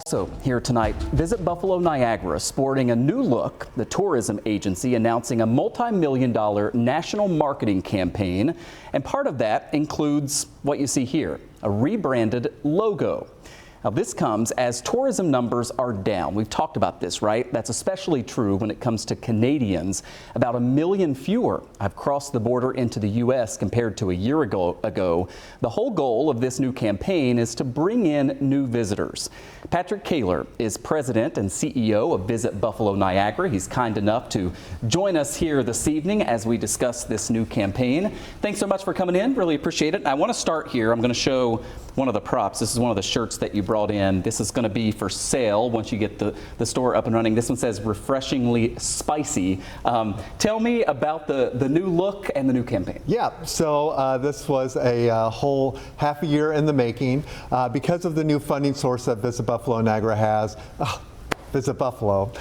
Also here tonight, Visit Buffalo Niagara sporting a new look. The tourism agency announcing a multi-million-dollar national marketing campaign, and part of that includes what you see here, a rebranded logo. Now, this comes as tourism numbers are down. We've talked about this, right? That's especially true when it comes to Canadians. About 1 million fewer have crossed the border into the U.S. compared to a year ago. The whole goal of this new campaign is to bring in new visitors. Patrick Kaler is president and CEO of Visit Buffalo Niagara. He's kind enough to join us here this evening as we discuss this new campaign. Thanks so much for coming in. Really appreciate it. I want to start here. I'm going to show one of the props. This is one of the shirts that you brought in. This is going to be for sale once you get the store up and running. This one says refreshingly spicy. Tell me about the new look and the new campaign. Yeah, so this was a whole half a year in the making because of the new funding source that Visit Buffalo Niagara has. Visit Buffalo,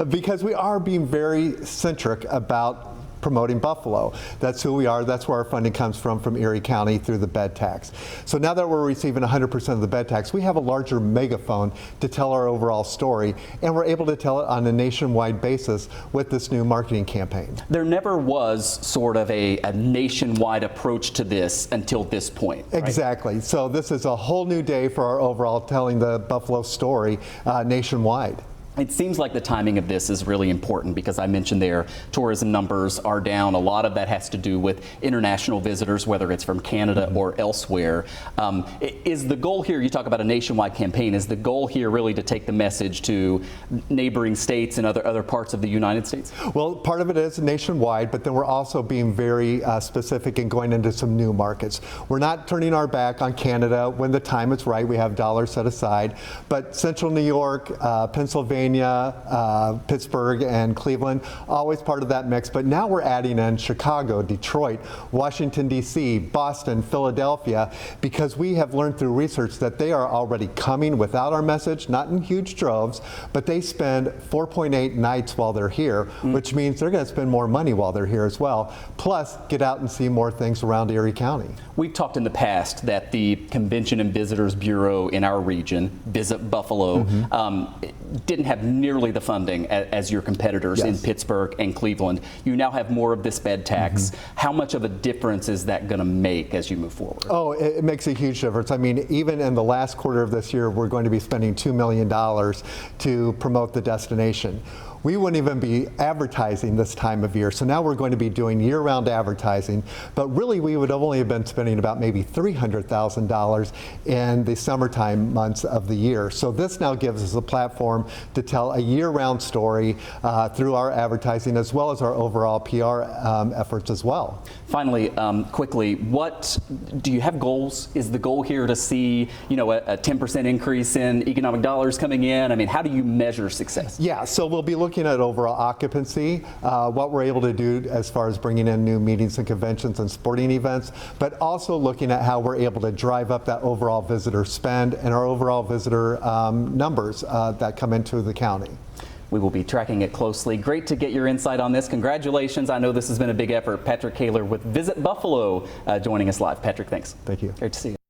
because we are being very centric about promoting Buffalo. That's who we are. That's where our funding comes from Erie County through the bed tax. So now that we're receiving 100% of the bed tax, we have a larger megaphone to tell our overall story, and we're able to tell it on a nationwide basis with this new marketing campaign. There never was sort of a nationwide approach to this until this point, right? Exactly. So this is a whole new day for our overall telling the Buffalo story nationwide. It seems like the timing of this is really important because I mentioned there tourism numbers are down. A lot of that has to do with international visitors, whether it's from Canada or elsewhere. Is the goal here, you talk about a nationwide campaign, is the goal here really to take the message to neighboring states and other parts of the United States? Well, part of it is nationwide, but then we're also being very specific and going into some new markets. We're not turning our back on Canada when the time is right. We have dollars set aside, but Central New York, Pennsylvania, Pittsburgh and Cleveland, always part of that mix. But now we're adding in Chicago, Detroit, Washington, D.C., Boston, Philadelphia, because we have learned through research that they are already coming without our message, not in huge droves, but they spend 4.8 nights while they're here, which means they're going to spend more money while they're here as well, plus get out and see more things around Erie County. We've talked in the past that the Convention and Visitors Bureau in our region, Visit Buffalo, didn't have nearly the funding as your competitors in Pittsburgh and Cleveland. You now have more of this bed tax. How much of a difference is that going to make as you move forward? Oh, it makes a huge difference. I mean, even in the last quarter of this year, we're going to be spending $2 million to promote the destination. We wouldn't even be advertising this time of year. So now we're going to be doing year-round advertising, but really we would only have been spending about maybe $300,000 in the summertime months of the year. So this now gives us a platform to tell a year-round story through our advertising as well as our overall PR efforts as well. Finally, quickly, what do you have goals? Is the goal here to see, you know, a 10% increase in economic dollars coming in? I mean, how do you measure success? Yeah, so we'll be looking at overall occupancy, what we're able to do as far as bringing in new meetings and conventions and sporting events, but also looking at how we're able to drive up that overall visitor spend and our overall visitor numbers that come into the county. We will be tracking it closely. Great to get your insight on this. Congratulations. I know this has been a big effort. Patrick Kaler with Visit Buffalo joining us live. Patrick, thanks. Thank you. Great to see you.